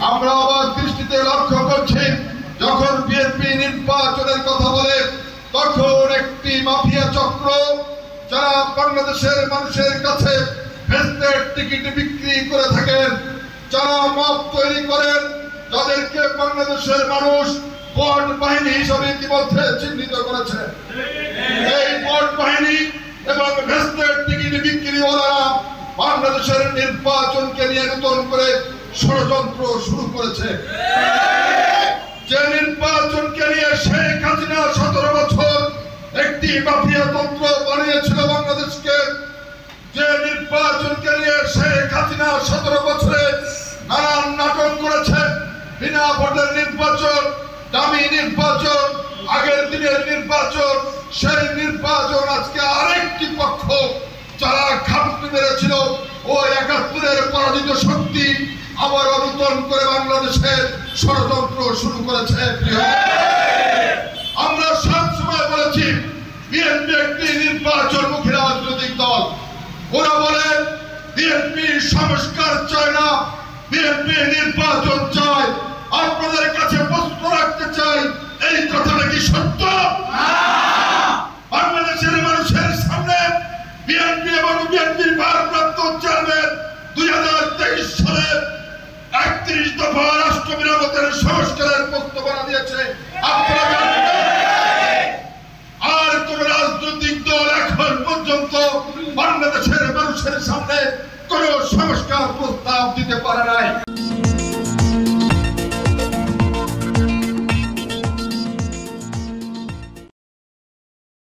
আমরা আবার দৃষ্টিতে লক্ষ্য করছি, যখন বিএনপি নির্বাচনের কথা বলে তখন একটি মাফিয়া চক্র যারা বাংলাদেশের মানুষের কাছে ভেস্তের টিকিট বিক্রি করে থাকেন, যারা মত তৈরি করেন, যাদেরকে বাংলাদেশের মানুষ ভোট বাহিনী হিসেবে ইতিমধ্যে চিহ্নিত করেছে। এই ভোট বাহিনী এবং ভেস্তের টিকিট বিক্রিওয়ালারা বাংলাদেশের নির্বাচনকে নিয়ে নতুন করে ষড়যন্ত্র শুরু করেছে। যে নির্বাচনকে নিয়ে শেখ হাসিনা 17 বছর একটি মাফিয়া তন্ত্র বানিয়েছিল বাংলাদেশকে, যে নির্বাচনকে নিয়ে শেখ হাসিনা 17 বছরে নানান নাটক করেছে, বিনা ভোটের নির্বাচন, দামি নির্বাচন, আগের দিনের নির্বাচন, সেই নির্বাচন আজকে আরেকটি পক্ষ যারা ঘাপটি মেরেছিল ওই 71-এর পরাজিত শক্তি আবার নতুন করে বাংলাদেশের ষড়যন্ত্র শুরু করেছে। আমরা সব সময় বলেছি বিএনপি একটি নির্বাচনমুখী রাজনৈতিক দল। ওরা বলে বিএনপি সংস্কার চায় না, বিএনপি নির্বাচন চায়। আপনাদের কাছে প্রশ্ন রাখতে চাই, এই কথাটা কি সত্য? বাংলাদেশের মানুষের সামনে বিএনপি এবং বিএনপির ভারপ্রাপ্ত চেয়ারম্যান 2023 সালে 31 দফা রাষ্ট্র মেরামতের সংস্কারের প্রস্তাবনা দিয়েছে। আপনারা আর কোন রাজনৈতিক দল এখন পর্যন্ত বাংলাদেশের মানুষের সামনে কোন সংস্কার প্রস্তাব দিতে পারে নাই।